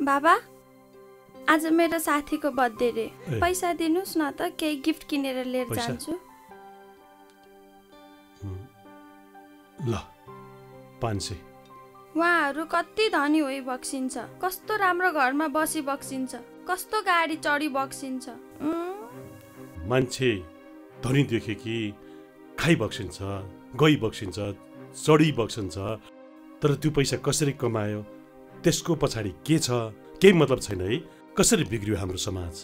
बाबा आज मेरो साथीको बर्थडे रे पैसा दिनुस् न त केही गिफ्ट किनेर लिएर जान्छु ल 500 उहाँहरू कति धनी होइ बक्सिन्छ कस्तो राम्रो घरमा बसी बक्सिन्छ कस्तो गाडी चढी बक्सिन्छ मान्छे धनी देखे कि खाइ बक्सिन्छ गई बक्सिन्छ चढी बक्सिन्छ तर त्यो पैसा कसरी कमायो त्यसको पछाडि के छ केही मतलब छैन है कसरी बिग्रियो हाम्रो समाज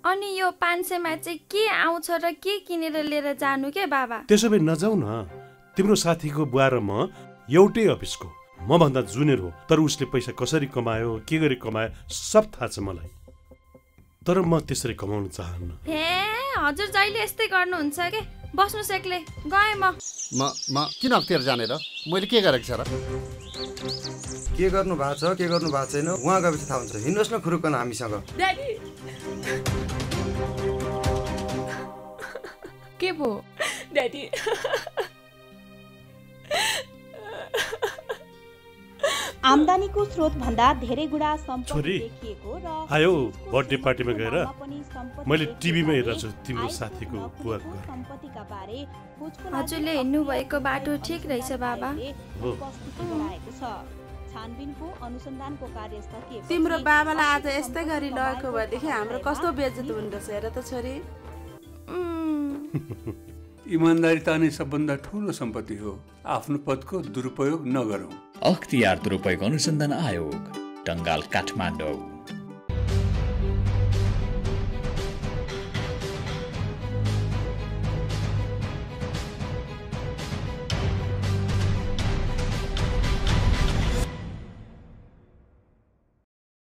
अनि यो 500 मा चाहिँ के आउँछ र के किनेर लिएर जानु के बाबा त्यसो भए नजाऊ न तिम्रो साथीको बुवा र म एउटै अफिसको म भन्दा जुनियर हो तर उसले पैसा कसरी कमायो के गरी कमायो सब थाहा छ मलाई तर म त्यसरी कमाउन चाहन्न हे हजुर जहिले यस्तै गर्नुहुन्छ के बस्नु सेक्ले गए म किन अख्तियार जाने र मैले के गरेको छ र के गर्नु भएको छ के गर्नु भएको छैन उहाँ गएपछि थाहा हुन्छ हिँड्नुहोस् न खुरुक्कन हामीसँग ड्याडी के भो ड्याडी आम्दानीको स्रोत भन्दा धेरै गुणा सम्पत्ति छोरी देखिएको र आयो बर्थडे पार्टीमा गएर मैले टिभीमा हेरेको छु तिम्रो साथीको बुवाको घर सम्पत्तिका बारे हजुरले हिँड्नु भएको बाटो ठीक रहेछ बाबा हो छानबिनको अनुसन्धानको कार्य सकिए तिम्रो बाबालाई आज यस्तै गरी लगेको भएदेखि हाम्रो कस्तो बेइज्जत हुँदछ हेर त छोरी इमानदारिता नै सबभन्दा ठुलो सम्पत्ति हो आफ्नो पदको दुरुपयोग नगरौँ अख्तियार दुरुपयोग अनुसन्धान आयोग टंगाल काठमाडौँ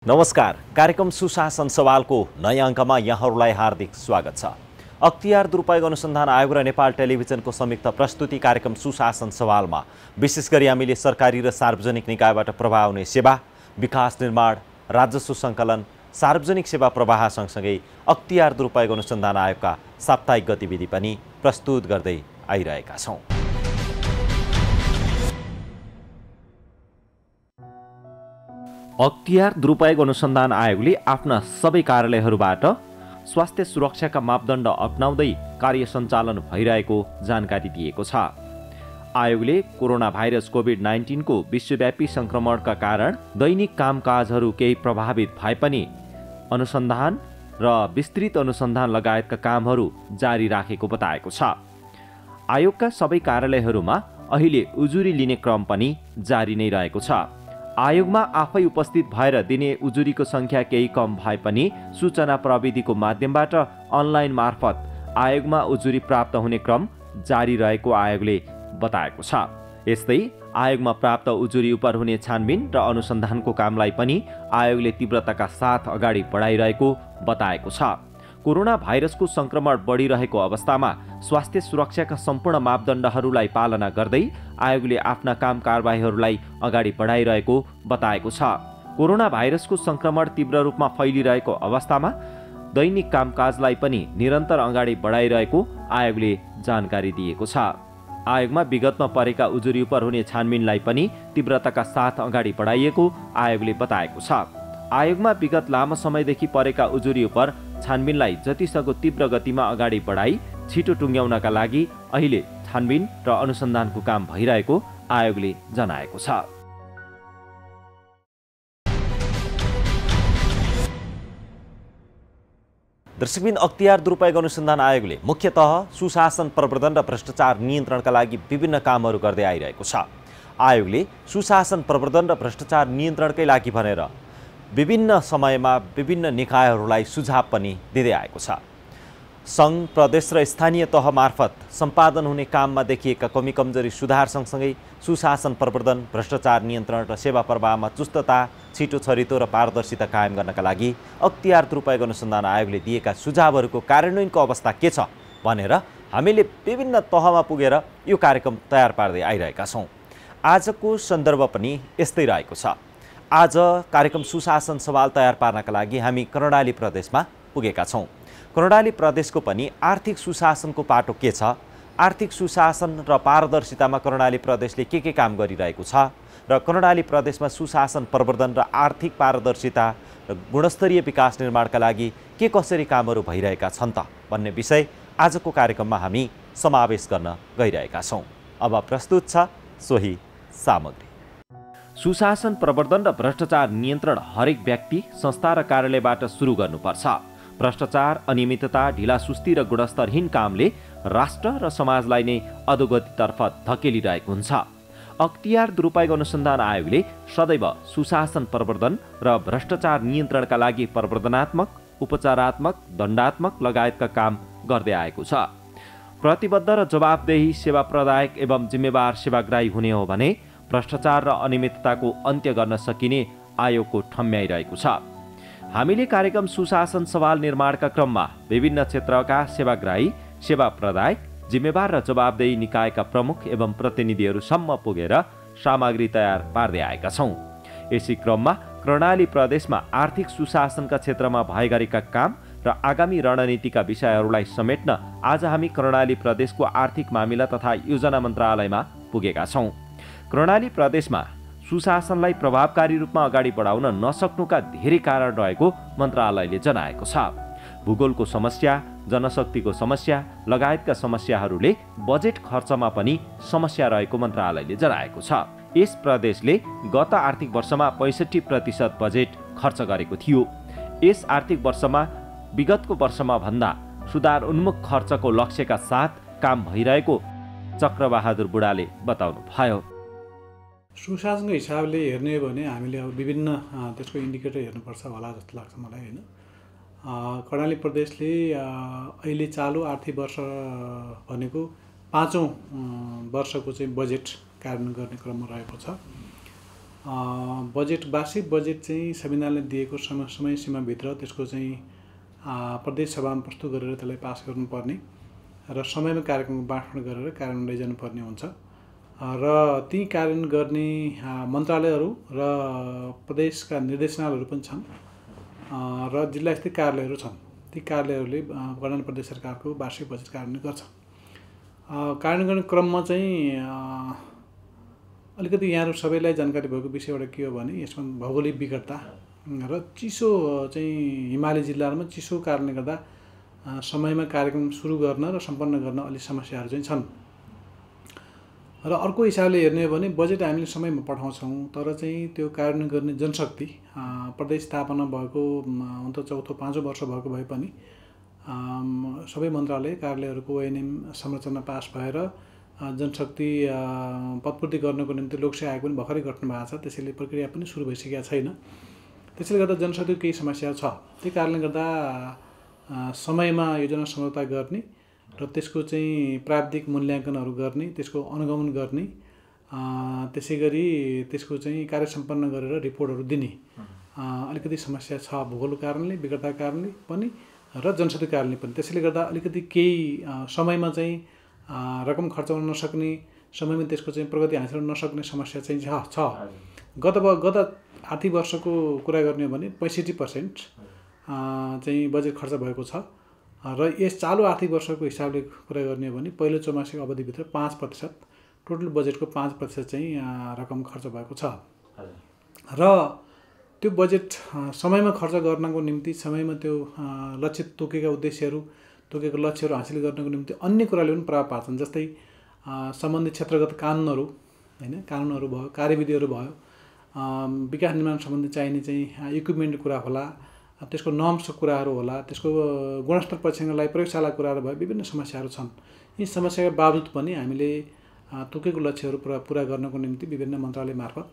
नमस्कार कार्यक्रम सुशासन सवालको नयाँ अङ्कमा यहाँहरूलाई हार्दिक स्वागत छ अख्तियार दुरुपयोग अनुसन्धान आयोग र नेपाल टेलिभिजनको संयुक्त प्रस्तुति कार्यक्रम सुशासन सवालमा विशेष गरी हामीले सरकारी र सार्वजनिक निकायबाट प्रवाह हुने सेवा विकास निर्माण राजस्व सङ्कलन सार्वजनिक सेवा प्रवाह सँगसँगै अख्तियार दुरुपयोग अनुसन्धान आयोगका साप्ताहिक गतिविधि पनि प्रस्तुत गर्दै आइरहेका छौँ। अख्तियार दुरुपयोग अनुसन्धान आयोगले आफ्ना सबै कार्यालयहरूबाट स्वास्थ्य सुरक्षाका मापदण्ड अपनाउँदै कार्य सञ्चालन भइरहेको जानकारी दिएको छ। आयोगले कोरोना भाइरस कोभिड-19 को विश्वव्यापी संक्रमणका कारण दैनिक कामकाजहरू केही प्रभावित भए पनि अनुसन्धान र विस्तृत अनुसन्धान लगायतका कामहरू जारी राखेको बताएको छ। आयोगका सबै कार्यालयहरूमा अहिले उजुरी लिने क्रम पनि जारी नै रहेको छ। आयोगमा आफै उपस्थित भएर दिने उजुरीको संख्या केही कम भए पनि सूचना प्रविधिको माध्यमबाट अनलाइन मार्फत आयोगमा उजुरी प्राप्त हुने क्रम जारी रहेको आयोगले बताएको छ। यस्तै आयोगमा प्राप्त उजुरी उपर हुने छानबिन र अनुसन्धानको कामलाई पनि आयोगले तीव्रताका साथ अगाडि बढाइरहेको बताएको छ। कोरोना भाइरसको संक्रमण बढिरहेको अवस्थामा स्वास्थ्य सुरक्षाका सम्पूर्ण मापदण्डहरूलाई पालना गर्दै आयोगले आफ्ना काम कारबाहीहरूलाई अगाडि बढाइरहेको बताएको छ। कोरोना भाइरसको संक्रमण तीव्र रूपमा फैलिरहेको अवस्थामा दैनिक कामकाजलाई पनि निरन्तर अगाडि बढाइरहेको आयोगले जानकारी दिएको छ। आयोगमा विगतमा परेका उजुरी उपर हुने छानबिनलाई पनि तीव्रताका साथ अगाडि बढाइएको आयोगले बताएको छ। आयोगमा विगत लामो समयदेखि परेका उजुरी उपर छानबिनलाई जतिसक्दो तीव्र गतिमा अगाडि बढाई छिटो टुङ्ग्याउनका लागि अहिले छानबिन र अनुसन्धानको काम भइरहेको आयोगले जनाएको छ। दर्शकबिन अख्तियार दुरुपयोग अनुसन्धान आयोगले मुख्यतः सुशासन प्रवर्धन र भ्रष्टाचार नियन्त्रणका लागि विभिन्न कामहरू गर्दै आइरहेको छ। आयोगले सुशासन प्रवर्धन र भ्रष्टाचार नियन्त्रणकै लागि भनेर विभिन्न समयमा विभिन्न निकायहरूलाई सुझाव पनि दिँदै आएको छ। सङ्घ प्रदेश र स्थानीय तह मार्फत सम्पादन हुने काममा देखिएका कमी कमजोरी सुधार सँगसँगै सुशासन प्रवर्धन भ्रष्टाचार नियन्त्रण र सेवा प्रवाहमा चुस्तता छिटो छरितो र पारदर्शिता कायम गर्नका लागि अख्तियार दुरुपयोग अनुसन्धान आयोगले दिएका सुझावहरूको कार्यान्वयनको अवस्था के छ भनेर हामीले विभिन्न तहमा पुगेर यो कार्यक्रम तयार पार्दै आइरहेका छौँ। आजको सन्दर्भ पनि यस्तै रहेको छ। आज कार्यक्रम सुशासन सवाल तयार पार्नका लागि हामी कर्णाली प्रदेशमा पुगेका छौँ। कर्णाली प्रदेशको पनि आर्थिक सुशासनको पाटो के छ, आर्थिक सुशासन र पारदर्शितामा कर्णाली प्रदेशले के काम गरिरहेको छ र कर्णाली प्रदेशमा सुशासन प्रवर्धन र आर्थिक पारदर्शिता र गुणस्तरीय विकास निर्माणका लागि के कसरी कामहरू भइरहेका छन् त भन्ने विषय आजको कार्यक्रममा हामी समावेश गर्न गइरहेका छौँ। अब प्रस्तुत छ सोही सामग्री। सुशासन प्रवर्धन र भ्रष्टाचार नियन्त्रण हरेक व्यक्ति, संस्था र कार्यालयबाट सुरु गर्नुपर्छ। भ्रष्टाचार, अनियमितता, ढिलासुस्ती र गुणस्तरहीन कामले राष्ट्र र समाजलाई नै अधोगतितर्फ धकेलिरहेको हुन्छ। अख्तियार दुरुपयोग अनुसन्धान आयोगले सदैव सुशासन प्रवर्धन र भ्रष्टाचार नियन्त्रणका लागि प्रवर्धनात्मक, उपचारात्मक, दण्डात्मक लगायतका काम गर्दै आएको छ। प्रतिबद्ध र जवाबदेही सेवा प्रदायक एवं जिम्मेवार सेवाग्राही हुने हो भने भ्रष्टाचार र अनियमितताको अन्त्य गर्न सकिने आयोगको ठम्याइरहेको छ। हामीले कार्यक्रम सुशासन सवाल निर्माणका क्रममा विभिन्न क्षेत्रका सेवाग्राही, सेवा प्रदायक, जिम्मेवार र जवाबदेही निकायका प्रमुख एवं प्रतिनिधिहरूसम्म पुगेर सामग्री तयार पार्दै आएका छौँ। यसै क्रममा कर्णाली प्रदेशमा आर्थिक सुशासनका क्षेत्रमा भए गरेका काम र आगामी रणनीतिका विषयहरूलाई समेट्न आज हामी कर्णाली प्रदेशको आर्थिक मामिला तथा योजना मन्त्रालयमा पुगेका छौँ। कर्णाली प्रदेशमा सुशासनलाई प्रभावकारी रूपमा अगाडि बढाउन नसक्नुका धेरै कारण रहेको मन्त्रालयले जनाएको छ। भूगोलको समस्या, जनशक्तिको समस्या लगायतका समस्याहरूले बजेट खर्चमा पनि समस्या रहेको मन्त्रालयले जनाएको छ। यस प्रदेशले गत आर्थिक वर्षमा 65% बजेट खर्च गरेको थियो। यस आर्थिक वर्षमा विगतको वर्षमा भन्दा सुधार उन्मुख खर्चको लक्ष्यका साथ काम भइरहेको चक्रबहादुर बुढाले बताउनु भयो। सुशासनको हिसाबले हेर्ने हो भने हामीले अब विभिन्न त्यसको इन्डिकेटर हेर्नुपर्छ होला जस्तो लाग्छ मलाई होइन। कर्णाली प्रदेशले अहिले चालु आर्थिक वर्ष भनेको 5औं वर्षको चाहिँ बजेट कार्यान्वयन गर्ने क्रममा रहेको छ। बजेट वार्षिक बजेट चाहिँ संविधानले दिएको समय सीमाभित्र त्यसको चाहिँ प्रदेश सभामा प्रस्तुत गरेर त्यसलाई पास गर्नुपर्ने र समयमा कार्यक्रम बाँडफाँड गरेर कार्यान्वयन लैजानुपर्ने हुन्छ र ती कार्यान्वयन गर्ने मन्त्रालयहरू र प्रदेशका निर्देशनालयहरू पनि छन् र जिल्ला स्थित कार्यालयहरू छन्। ती कार्यालयहरूले कर्णाली प्रदेश सरकारको वार्षिक बजेट कार्यान्वयन गर्छ। कार्यान्वयन गर्ने क्रममा चाहिँ अलिकति यहाँहरू सबैलाई जानकारी भएको विषय एउटा के हो भने यसमा भौगोलिक विकटता र चिसो चाहिँ हिमाली जिल्लाहरूमा चिसो कारणले गर्दा समयमा कार्यक्रम सुरु गर्न र सम्पन्न गर्न अलिक समस्याहरू चाहिँ छन्। र अर्को हिसाबले हेर्ने हो भने बजेट हामीले समयमा पठाउँछौँ तर चाहिँ त्यो कार्यान्वयन गर्ने जनशक्ति प्रदेश स्थापना भएको हुन त 4औं 5औं वर्ष भएको भए पनि सबै मन्त्रालय कार्यालयहरूको ओएनएम संरचना पास भएर जनशक्ति पदपूर्ति गर्नको निम्ति लोकसेवा आयोग पनि भर्खरै गठन भएको छ। त्यसैले प्रक्रिया पनि सुरु भइसकेको छैन। त्यसैले गर्दा जनशक्तिको केही समस्या छ। त्यही कारणले गर्दा समयमा योजना सम्झौता गर्ने र त्यसको चाहिँ प्राविधिक मूल्याङ्कनहरू गर्ने, त्यसको अनुगमन गर्ने, त्यसै गरी त्यसको चाहिँ कार्य सम्पन्न गरेर रिपोर्टहरू दिने अलिकति समस्या छ। भूगोलको कारणले, विकटताको कारणले पनि र जनशक्तिको कारणले पनि। त्यसैले गर्दा अलिकति केही समयमा चाहिँ रकम खर्च गर्न नसक्ने, समयमा त्यसको चाहिँ प्रगति हासिल गर्न नसक्ने समस्या चाहिँ छ। गत आर्थिक वर्षको कुरा गर्ने हो भने 65% चाहिँ बजेट खर्च भएको छ र यस चालु आर्थिक वर्षको हिसाबले कुरा गर्ने हो भने पहिलो चौमासिक अवधिभित्र 5% टोटल बजेटको 5% चाहिँ रकम खर्च भएको छ र त्यो बजेट समयमा खर्च गर्नको निम्ति समयमा त्यो लक्ष्य तोकेका उद्देश्यहरू तोकेको लक्ष्यहरू हासिल गर्नको निम्ति अन्य कुराले पनि प्रभाव पार्छन्। जस्तै सम्बन्धित क्षेत्रगत कानुनहरू हैन, कानुनहरू भयो, कार्यविधिहरू भयो, विकास निर्माण सम्बन्धी चाहिने चाहिँ इक्विपमेन्ट कुरा होला, त्यसको नर्म्सको कुराहरू होला, त्यसको गुणस्तर परीक्षणका लागि प्रयोगशाला कुराहरू भयो, विभिन्न समस्याहरू छन्। यी समस्याका बावजुद पनि हामीले तोकेको लक्ष्यहरू पुरा गर्नको निम्ति विभिन्न मन्त्रालय मार्फत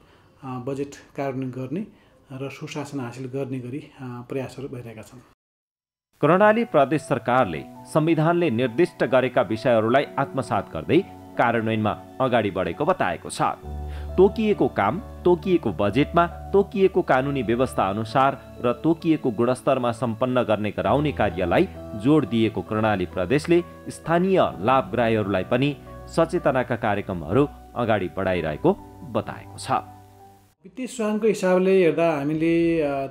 बजेट कार्यान्वयन गर्ने र सुशासन हासिल गर्ने गरी प्रयासहरू भइरहेका छन्। कर्णाली प्रदेश सरकारले संविधानले निर्दिष्ट गरेका विषयहरूलाई आत्मसात गर्दै कार्यान्वयनमा अगाडि बढेको बताएको छ। तोकिएको काम, तोकिएको बजेटमा, तोकिएको कानुनी व्यवस्था अनुसार र तोकिएको गुणस्तरमा सम्पन्न गर्ने गराउने कार्यलाई जोड दिएको कर्णाली प्रदेशले स्थानीय लाभग्राहीहरूलाई पनि सचेतनाका कार्यक्रमहरू अगाडि बढाइरहेको बताएको छ। वित्तीय सुशासनको हिसाबले हेर्दा हामीले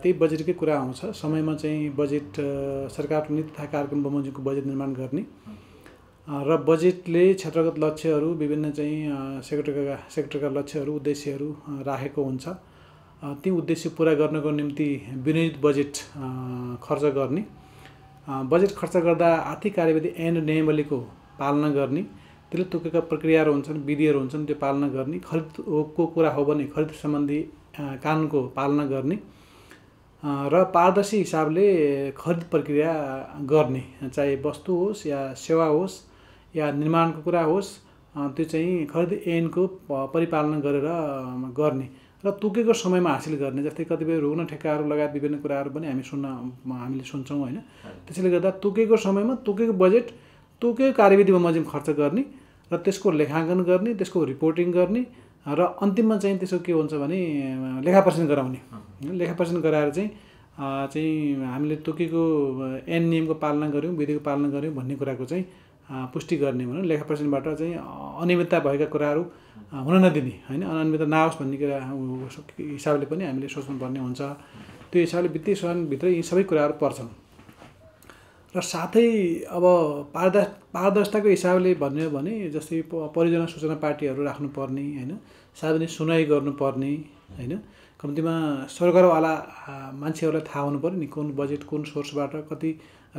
त्यही बजेटकै कुरा आउँछ। समयमा चाहिँ बजेट सरकारको नीति तथा कार्यक्रम बमोजिमको बजेट निर्माण गर्ने र बजेटले क्षेत्रगत लक्ष्यहरू विभिन्न चाहिँ सेक्टरका लक्ष्यहरू उद्देश्यहरू राखेको हुन्छ ती उद्देश्य पुरा गर्नको निम्ति विनियोजित बजेट खर्च गर्ने, बजेट खर्च गर्दा आर्थिक कार्यविधि ऐन नियमावलीको पालना गर्ने, त्यसले तोकेका प्रक्रियाहरू हुन्छन्, विधिहरू हुन्छन्, त्यो पालना गर्ने, खरिदको कुरा हो भने खरिद सम्बन्धी कानुनको पालना गर्ने र पारदर्शी हिसाबले खरिद प्रक्रिया गर्ने, चाहे वस्तु होस् या सेवा होस् या निर्माणको कुरा होस्, त्यो चाहिँ खरिद ऐनको परिपालना गरेर गर्ने र तोकेको समयमा हासिल गर्ने। जस्तै कतिपय रुग्ण ठेक्काहरू लगायत विभिन्न कुराहरू पनि हामीले सुन्छौँ होइन। त्यसैले गर्दा तोकेको समयमा तोकेको बजेट तोकेको कार्यविधि बमोजिम खर्च गर्ने र त्यसको लेखाङ्कन गर्ने, त्यसको रिपोर्टिङ गर्ने र अन्तिममा चाहिँ त्यसको के हुन्छ भने लेखापरीक्षण गराउने। लेखापरीक्षण गराएर चाहिँ हामीले तोकेको ऐन नियमको पालना गऱ्यौँ, विधिको पालना गऱ्यौँ भन्ने कुराको चाहिँ पुष्टि गर्ने भनौँ। लेखापरीक्षणबाट चाहिँ अनियमितता भएका कुराहरू हुन नदिने होइन, अनियमितता नहोस् भन्ने कुरा हिसाबले पनि हामीले सोच्नुपर्ने हुन्छ। त्यो हिसाबले वित्तीय संस्थानभित्र यी सबै कुराहरू पर्छन्। र साथै अब पारदर्शिताको हिसाबले भन्यो भने जस्तै परियोजना सूचना पार्टीहरू राख्नुपर्ने होइन, सार्वजनिक सुनाइ गर्नुपर्ने होइन, कम्तीमा सरकारवाला मान्छेहरूलाई थाहा हुनु पर्यो नि कुन बजेट कुन सोर्सबाट कति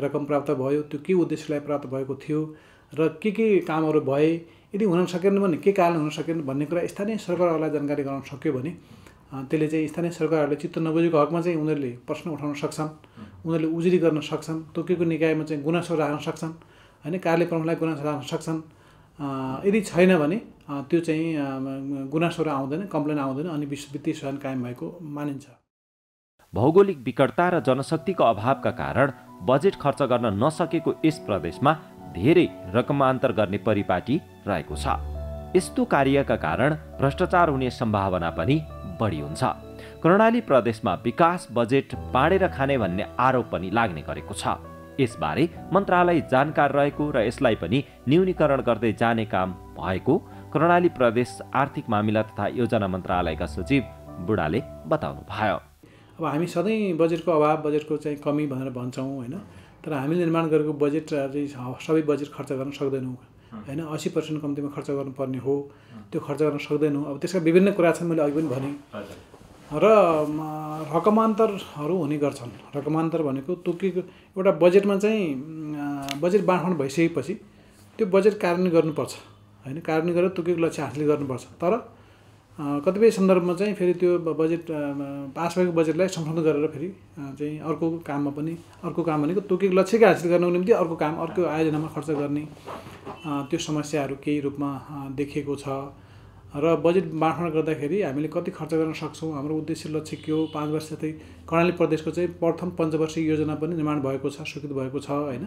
रकम प्राप्त भयो, त्यो के उद्देश्यलाई प्राप्त भएको थियो र के कामहरू भए, यदि हुन सकेन भने के कारण हुन सकेन भन्ने कुरा स्थानीय सरकारहरूलाई जानकारी गराउन सक्यो भने त्यसले चाहिँ स्थानीय सरकारहरूले चित्त नबुझेको हकमा चाहिँ उनीहरूले प्रश्न उठाउन सक्छन्, उनीहरूले उजुरी गर्न सक्छन्, तोकेको निकायमा चाहिँ गुनासो राख्न सक्छन् होइन, कार्यालय प्रमुखलाई गुनासो राख्न सक्छन्। यदि छैन भने त्यो चाहिँ गुनासोहरू आउँदैन, कम्प्लेन आउँदैन, अनि वित्तीय सहायता कायम भएको मानिन्छ। भौगोलिक विकटता र जनशक्तिको अभावका कारण बजेट खर्च गर्न नसकेको यस प्रदेशमा धेरै रकमान्तर गर्ने परिपाटी रहेको छ। यस्तो कार्यका कारण भ्रष्टाचार हुने सम्भावना पनि बढी हुन्छ। कर्णाली प्रदेशमा विकास बजेट बाँडेर खाने भन्ने आरोप पनि लाग्ने गरेको छ। यसबारे मन्त्रालय जानकार रहेको र यसलाई पनि न्यूनीकरण गर्दै जाने काम भएको कर्णाली प्रदेश आर्थिक मामिला तथा योजना मन्त्रालयका सचिव बुढाले बताउनु भयो। अब हामी सधैँ बजेटको अभाव, बजेटको चाहिँ कमी भनेर भन्छौँ होइन, तर हामीले निर्माण गरेको बजेट चाहिँ सबै बजेट खर्च गर्न सक्दैनौँ होइन। 80% कम्तीमा खर्च गर्नुपर्ने हो, त्यो खर्च गर्न सक्दैनौँ। अब त्यसका विभिन्न कुरा छन्, मैले अघि पनि भनेँ। र रकमान्तरहरू हुने गर्छन्। रकमान्तर भनेको तोकेको एउटा बजेटमा चाहिँ बजेट बाँडफाँड भइसकेपछि त्यो बजेट कार्यान्वयन गर्नुपर्छ होइन, कार्यान्वयन गरेर तोकेको लक्ष्य हासिल गर्नुपर्छ। तर कतिपय सन्दर्भमा चाहिँ फेरि त्यो बजेट पास भएको बजेटलाई संशोधन गरेर फेरि चाहिँ अर्को काम भनेको तोकेको लक्ष्यकै हासिल गर्नको निम्ति अर्को काम, अर्को आयोजनामा खर्च गर्ने, त्यो समस्याहरू केही रूपमा देखिएको छ। र बजेट बाँडफाँड गर्दाखेरि हामीले कति खर्च गर्न सक्छौँ, हाम्रो उद्देश्य लक्ष्य के हो, 5 वर्ष जस्तै कर्णाली प्रदेशको चाहिँ प्रथम पञ्चवर्षीय योजना पनि निर्माण भएको छ, स्वीकृत भएको छ होइन।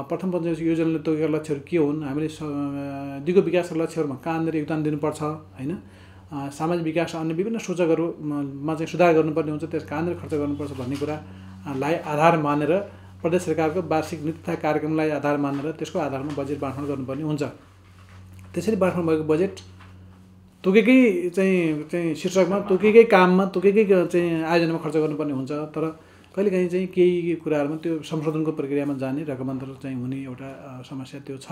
प्रथम पञ्चवर्षीय योजनाले तोकेका लक्ष्यहरू के हुन्, हामीले दिगो विकासका लक्ष्यहरूमा कहाँनिर योगदान दिनुपर्छ होइन, सामाजिक विकास अन्य विभिन्न सूचकहरूमा चाहिँ सुधार गर्नुपर्ने हुन्छ, त्यस कहाँनिर खर्च गर्नुपर्छ भन्ने कुरालाई आधार मानेर प्रदेश सरकारको वार्षिक नीति तथा कार्यक्रमलाई आधार मानेर त्यसको आधारमा बजेट बाँडफाँड गर्नुपर्ने हुन्छ। त्यसरी बाँडफाँड भएको बजेट तोकेकै चाहिँ शीर्षकमा, तोकेकै काममा, तोकेकै चाहिँ आयोजनामा खर्च गर्नुपर्ने हुन्छ। तर कहिलेकाहीँ चाहिँ केही कुराहरूमा त्यो संशोधनको प्रक्रियामा जाने रकमान्तर चाहिँ हुने एउटा समस्या त्यो छ।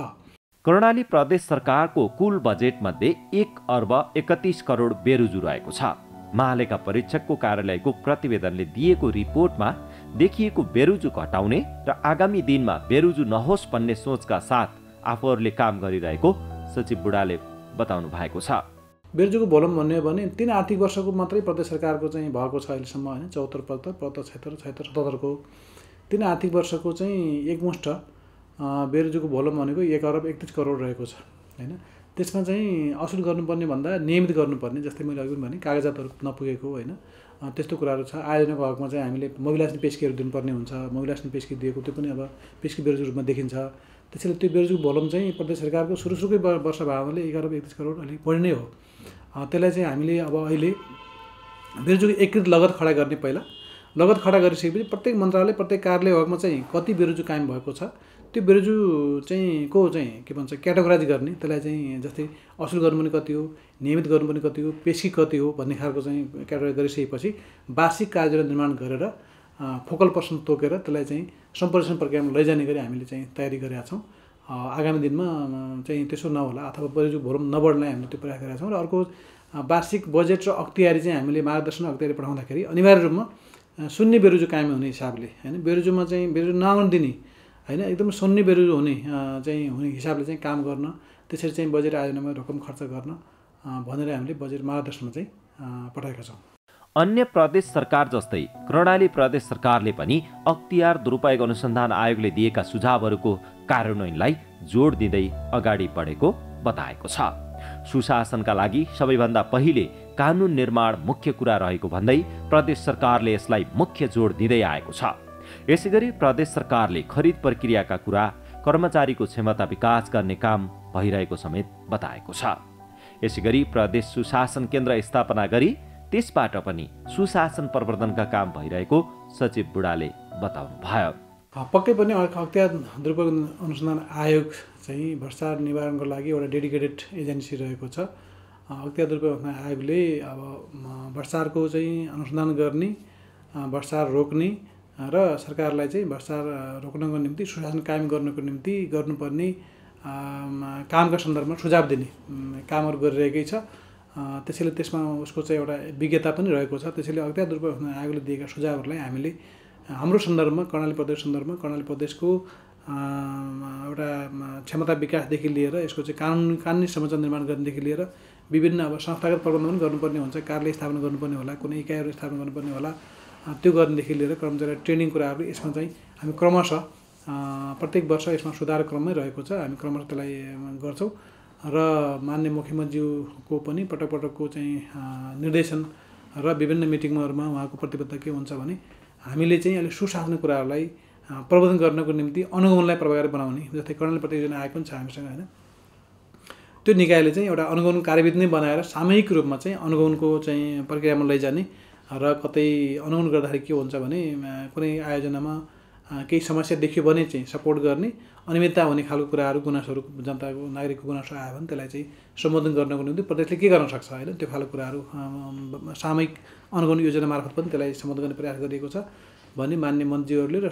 कर्णाली प्रदेश सरकारको कुल बजेटमध्ये 1 अर्ब 31 करोड बेरुजु रहेको छ। महालेखा परीक्षकको कार्यालयको प्रतिवेदनले दिएको रिपोर्टमा देखिएको बेरुजु घटाउने र आगामी दिनमा बेरुजु नहोस् भन्ने सोचका साथ आफूहरूले काम गरिरहेको सचिव बुढाले बताउनु भएको छ। बेरुजुको भोलुम भन्ने हो भने 3 आर्थिक वर्षको मात्रै प्रदेश सरकारको चाहिँ भएको छ अहिलेसम्म होइन, 74 76 76 77 को 3 आर्थिक वर्षको चाहिँ एकमुष्ट बेरुजुको भोलुम भनेको 1 अर्ब 31 करोड रहेको छ होइन। त्यसमा चाहिँ असुल गर्नुपर्ने भन्दा नियमित गर्नुपर्ने, जस्तै मैले अघि पनि भने कागजातहरू नपुगेको होइन, त्यस्तो कुराहरू छ। आयोजनाको हकमा चाहिँ हामीले मोबिलाइजेसन पेस्कीहरू दिनुपर्ने हुन्छ, मोबिलाइजेसन पेस्की दिएको त्यो पनि अब पेस्की बेरुजु रूपमा देखिन्छ। त्यसैले त्यो बेरुजुको भोलुम चाहिँ प्रदेश सरकारको सुरुकै वर्ष भावनाले 1 अर्ब 31 करोड अलिक बढी नै हो। त्यसलाई चाहिँ हामीले अब अहिले बेरुजुको एकीकृत लगत खडा गर्ने, पहिला लगत खडा गरिसकेपछि प्रत्येक मन्त्रालय प्रत्येक कार्यालय हकमा चाहिँ कति बेरुजु कायम भएको छ, त्यो बेरुजु चाहिँ को चाहिँ के भन्छ क्याटेगोराइज गर्ने, त्यसलाई चाहिँ जस्तै असुल गर्नुपर्ने कति हो, नियमित गर्नुपर्ने कति हो, पेस्की कति हो भन्ने खालको चाहिँ क्याटेगोराइज गरिसकेपछि वार्षिक कार्ययोजना निर्माण गरेर फोकल पर्सन तोकेर त्यसलाई चाहिँ सम्प्रेषण प्रक्रियामा लैजाने गरी हामीले चाहिँ तयारी गरेका छौँ। आगामी दिनमा चाहिँ त्यसो नहोला अथवा बेरुजुको भोलुम नबढ्नलाई हामीले त्यो प्रयास गरेका छौँ। र अर्को वार्षिक बजेट र अख्तियारी चाहिँ हामीले मार्गदर्शन अख्तियारी पठाउँदाखेरि अनिवार्य रूपमा शून्य बेरोजु कायम हुने हिसाबले हैन बेरोजुमा चाहिँ बेरोजु नआउन दिने हैन एकदम शून्य बेरोजु हुने हुने हिसाबले चाहिँ काम गर्न त्यसरी चाहिँ बजेट आयोजनामा रकम खर्च गर्न भनेर हामीले बजेट मार्गदर्शनमा चाहिँ पठाएका छौँ। अन्य प्रदेश सरकार जस्तै कर्णाली प्रदेश सरकारले पनि अख्तियार दुरुपयोग अनुसन्धान आयोगले दिएका सुझावहरूको कार्यान्वयनलाई जोड दिँदै अगाडि बढेको बताएको छ। सुशासनका लागि सबैभन्दा पहिले कानुन निर्माण मुख्य कुरा रहेको भन्दै प्रदेश सरकारले यसलाई मुख्य जोड दिँदै आएको छ। यसैगरी प्रदेश सरकारले खरिद प्रक्रियाका कुरा कर्मचारीको क्षमता विकास गर्ने काम भइरहेको समेत बताएको छ। यसैगरी प्रदेश सुशासन केन्द्र स्थापना गरी त्यसबाट पनि सुशासन प्रवर्धनका काम भइरहेको सचिव बुढाले बताउनु भयो। पक्कै पनि अख्तियार दुरुपयोग अनुसन्धान आयोग चाहिँ भ्रष्टाचार निवारणको लागि एउटा डेडिकेटेड एजेन्सी रहेको छ। अख्तियार दुरुपयोग आयोगले अब भ्रष्टाचारको चाहिँ अनुसन्धान गर्ने, भ्रष्टाचार रोक्ने र सरकारलाई चाहिँ भ्रष्टाचार रोक्नको निम्ति सुशासन कायम गर्नको निम्ति गर्नुपर्ने कामका सन्दर्भमा सुझाव दिने कामहरू गरिरहेकै छ। त्यसैले त्यसमा उसको चाहिँ एउटा विज्ञता पनि रहेको छ। त्यसैले अख्तियार दुरुपयोग आयोगले दिएका सुझावहरूलाई हामीले हाम्रो सन्दर्भमा कर्णाली प्रदेश सन्दर्भमा कर्णाली प्रदेशको एउटा क्षमता विकासदेखि लिएर यसको चाहिँ कानुनी संरचना निर्माण गर्नेदेखि लिएर विभिन्न अब संस्थागत प्रबन्धन पनि गर्नुपर्ने हुन्छ, कार्यालय स्थापना गर्नुपर्ने होला, कुनै इकाइहरू स्थापना गर्नुपर्ने होला, त्यो गर्नेदेखि लिएर कर्मचारी ट्रेनिङ कुराहरू यसमा चाहिँ हामी क्रमशः प्रत्येक वर्ष यसमा सुधार क्रममै रहेको छ। हामी क्रमशः त्यसलाई गर्छौँ र माननीय मुख्यमन्त्रीको पनि पटक पटकको चाहिँ निर्देशन र विभिन्न मिटिङहरूमा उहाँको प्रतिबद्धता के हुन्छ भने हामीले चाहिँ अहिले सुशासन कुराहरूलाई प्रबन्धन गर्नको निम्ति अनुगमनलाई प्रभावकारी बनाउने, जस्तै कर्णाली प्रतियोजना आएको पनि छ हामीसँग हैन, त्यो निकायले चाहिँ एउटा अनुगमन कार्यविधि नै बनाएर सामूहिक रूपमा चाहिँ अनुगमनको चाहिँ प्रक्रियामा लैजाने र कतै अनुगमन गर्दाखेरि के हुन्छ भने कुनै आयोजनामा केही समस्या देखियो भने चाहिँ सपोर्ट गर्ने, अनियमितता हुने खालको कुराहरू गुनासोहरू जनताको नागरिकको गुनासो आयो भने त्यसलाई चाहिँ सम्बोधन गर्नको निम्ति प्रदेशले के गर्न सक्छ होइन त्यो खालको कुराहरू सामूहिक अनुगमन योजना मार्फत पनि त्यसलाई सम्बोधन गर्ने प्रयास गरिएको छ भने मान्य मन्त्रीहरूले र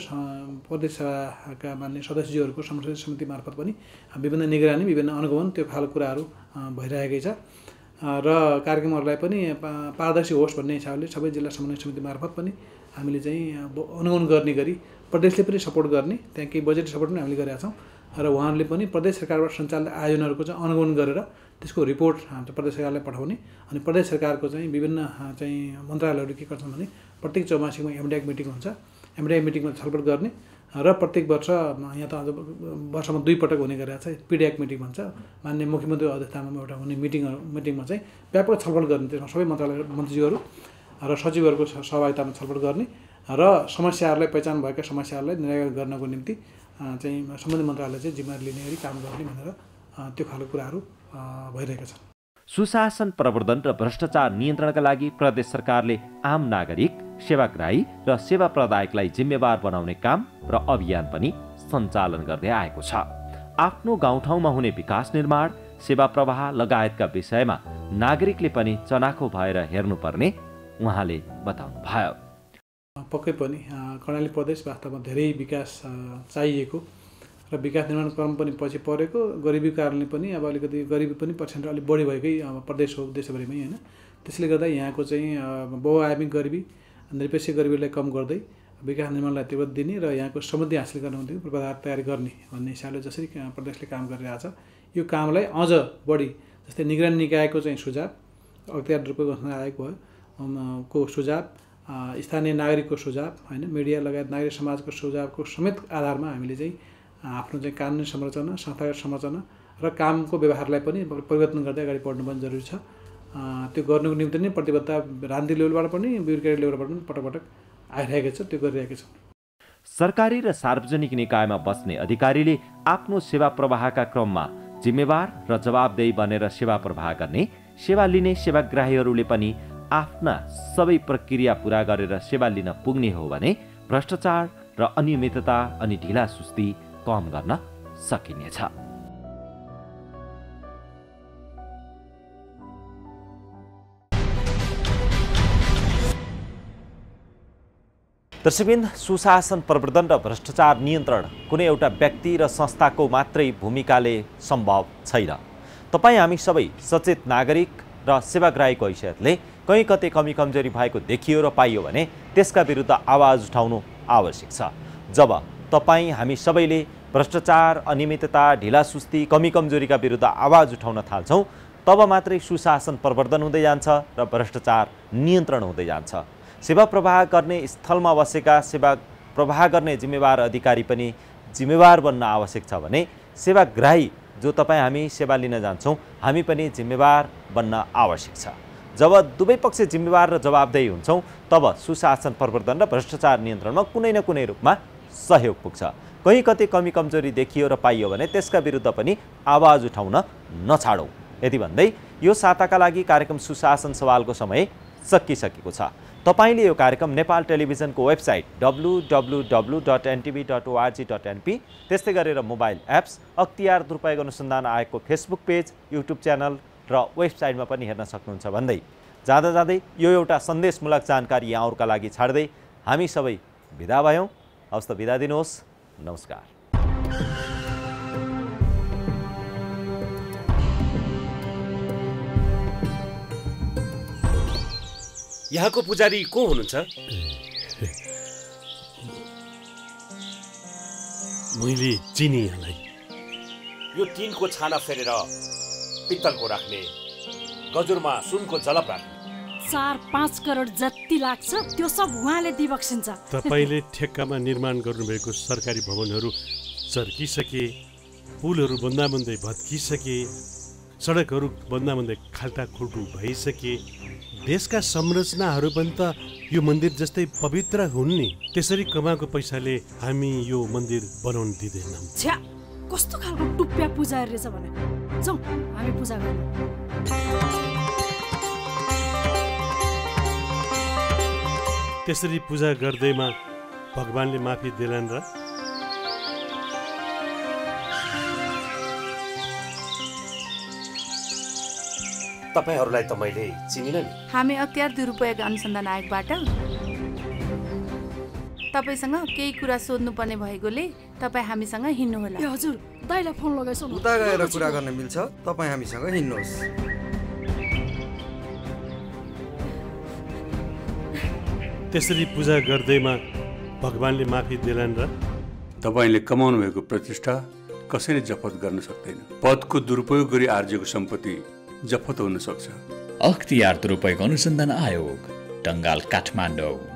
प्रदेश सभाका मान्य सदस्यहरूको संसदीय समिति मार्फत पनि विभिन्न निगरानी विभिन्न अनुगमन त्यो खालको कुराहरू भइरहेकै छ र कार्यक्रमहरूलाई पनि पारदर्शी होस् भन्ने हिसाबले सबै जिल्ला समन्वय समिति मार्फत पनि हामीले चाहिँ अनुगमन गर्ने गरी प्रदेशले पनि सपोर्ट गर्ने, त्यहाँ केही बजेट सपोर्ट पनि हामीले गरेका छौँ र उहाँहरूले पनि प्रदेश सरकारबाट सञ्चालित आयोजनाहरूको चाहिँ अनुगमन गरेर त्यसको रिपोर्ट प्रदेश सरकारलाई पठाउने अनि प्रदेश सरकारको चाहिँ विभिन्न चाहिँ मन्त्रालयहरू के गर्छन् भने प्रत्येक चौमासिकमा एमडिआक मिटिङ हुन्छ, एमडिआक मिटिङमा छलफल गर्ने र प्रत्येक वर्ष यहाँ त अझ वर्षमा 2 पटक हुने गरेको छ पिडिआक मिटिङ भन्छ, माननीय मुख्यमन्त्री अध्यक्षतामा एउटा हुने मिटिङमा चाहिँ व्यापक छलफल गर्ने, त्यसमा सबै मन्त्रालय मन्त्रीहरू र सचिवहरूको सहभागितामा छलफल गर्ने र समस्याहरूलाई पहिचान भएका समस्याहरूलाई निराकरण गर्नको निम्ति चाहिँ सम्बन्धित मन्त्रालयले चाहिँ जिम्मेवारी लिने गरी काम गर्ने भनेर त्यो खालको कुराहरू भइरहेका छन्। सुशासन प्रवर्धन र भ्रष्टाचार नियन्त्रणका लागि प्रदेश सरकारले आम नागरिक, सेवाग्राही र सेवा प्रदायकलाई जिम्मेवार बनाउने काम र अभियान पनि सञ्चालन गर्दै आएको छ। आफ्नो गाउँठाउँमा हुने विकास निर्माण, सेवा प्रवाह लगायतका विषयमा नागरिकले पनि चनाखो भएर हेर्नुपर्ने उहाँले बताउनु भयो। पक्कै पनि कर्णाली प्रदेश वास्तवमा धेरै विकास चाहिएको र विकास निर्माण क्रम पनि पछि परेको, गरिबी कारणले पनि अब अलिकति गरिबी पनि पर्सेन्ट अलिक बढी भएकै प्रदेश हो देशभरिमै होइन। त्यसले गर्दा यहाँको चाहिँ बहुआयामिक गरिबी, निरपेक्ष गरिबीलाई कम गर्दै विकास निर्माणलाई तीव्रता दिने र यहाँको समृद्धि हासिल गर्नको निम्ति पूर्वाधार तयारी गर्ने भन्ने हिसाबले जसरी प्रदेशले काम गरिरहेको छ यो कामलाई अझ बढी जस्तै निगरानी निकायको चाहिँ सुझाव, अख्तियार दुरुपयोग आएको को सुझाव, स्थानीय नागरिकको सुझाव होइन, मिडिया लगायत नागरिक समाजको सुझावको समेत आधारमा हामीले चाहिँ आफ्नो चाहिँ कानुनी संरचना, संस्थागत संरचना र कामको व्यवहारलाई पनि परिवर्तन गर्दै अगाडि बढ्नु पनि जरुरी छ। त्यो गर्नुको निम्ति नै प्रतिबद्धता राजनीतिक लेभलबाट पनि ब्युरोक्रेटिक लेभलबाट पनि पटक पटक आइरहेको छ, त्यो गरिरहेको छ। सरकारी र सार्वजनिक निकायमा बस्ने अधिकारीले आफ्नो सेवा प्रवाहका क्रममा जिम्मेवार र जवाबदेही बनेर सेवा प्रवाह गर्ने, सेवा लिने सेवाग्राहीहरूले पनि आफ्ना सबै प्रक्रिया पूरा गरेर सेवा लिन पुग्ने हो भने भ्रष्टाचार र अनियमितता अनि ढिला सुस्ती कम गर्न सकिनेछ। दर्शकबिन, सुशासन प्रवर्धन र भ्रष्टाचार नियन्त्रण कुनै एउटा व्यक्ति र संस्थाको मात्रै भूमिकाले सम्भव छैन। तपाईँ हामी सबै सचेत नागरिक, र सेवाग्राहीको हैसियतले कहीँ कतै कमी कमजोरी भएको देखियो र पाइयो भने त्यसका विरुद्ध आवाज उठाउनु आवश्यक छ। जब तपाईँ हामी सबैले भ्रष्टाचार, अनियमितता, ढिलासुस्ती, कमी कमजोरीका विरुद्ध आवाज उठाउन थाल्छौँ तब मात्रै सुशासन प्रवर्धन हुँदै जान्छ र भ्रष्टाचार नियन्त्रण हुँदै जान्छ। सेवा प्रवाह गर्ने स्थलमा बसेका सेवा प्रवाह गर्ने जिम्मेवार अधिकारी पनि जिम्मेवार बन्न आवश्यक छ भने सेवाग्राही जो तपाईँ हामी सेवा लिन जान्छौँ हामी पनि जिम्मेवार बन्न आवश्यक छ। जब दुवै पक्ष जिम्मेवार र जवाबदेही हुन्छौँ तब सुशासन प्रवर्धन र भ्रष्टाचार नियन्त्रणमा कुनै न कुनै रूपमा सहयोग पुग्छ। कहीँ कतै कमी कमजोरी देखियो र पाइयो भने त्यसका विरुद्ध पनि आवाज उठाउन नछाडौँ। यति भन्दै यो साताका लागि कार्यक्रम सुशासन सवालको समय सकिसकेको छ। तपाईले यो कार्यक्रम नेपाल टेलिभिजनको वेबसाइट www.ntv.org.np त्यस्तै गरेर मोबाइल एप्स, अख्तियार दुरुपयोग अनुसन्धान आयोगको फेसबुक पेज, युट्युब च्यानल र वेबसाइटमा पनि हेर्न सक्नुहुन्छ भन्दै जाँदा जाँदै यो एउटा सन्देशमूलक जानकारी यहाँहरूका लागि छाड्दै हामी सबै बिदा भयौँ। हवस् त बिदा दिनुहोस्। नमस्कार। यहाँको पुजारी को हुनुहुन्छ? मैले चिनी यहाँलाई। यो टिनको छाना फेरेर पित्तलको राख्ने, गजुरमा सुनको जलप राख्ने 4-5 करोड जति लाग्छ त्यो सब उहाँले दिबक्सिन्छ। तपाईले ठेक्कामा निर्माण गर्नुभएको सरकारी भवनहरू चर्किसके, पुलहरू बन्दाबन्दै भत्किसके, सडकहरू बन्दाबन्दै खाल्टाखुल्टु भइसके, देशका संरचनाहरू पनि त यो मन्दिर जस्तै पवित्र हुन् नि। त्यसरी कमाएको पैसाले हामी यो मन्दिर बनाउन दिँदैनौँ। छ्या, कस्तो खालको टुप्प्या पुजारी रहेछ भने। जाउँ हामी पूजा गर्न। त्यसरी पूजा गर्दैमा भगवानले माफी दिलान् र? तपाईहरुलाई त मैले चिनिन नि। हामी अख्तियार दुरुपयोग अनुसन्धान आयोगबाट तपाईसँग केही कुरा सोध्नुपर्ने भएकोले तपाईँ हामीसँग हिँड्नुहोला। ए हजुर, दाइलाई फोन लगाइसो न। उता गएर कुरा गर्न मिल्छ, तपाईँ हामीसँग हिँड्नुहोस्। त्यसरी पूजा गर्दैमा भगवानले माफी दिलान् र? तपाईले कमाउनु भएको प्रतिष्ठा कसैले जफत गर्न सक्दैन। पदको दुरुपयोग गरी आर्जेको सम्पत्ति जफत हुन सक्छ। अख्तियार दुरुपयोग अनुसन्धान आयोग, टंगाल, काठमाडौँ।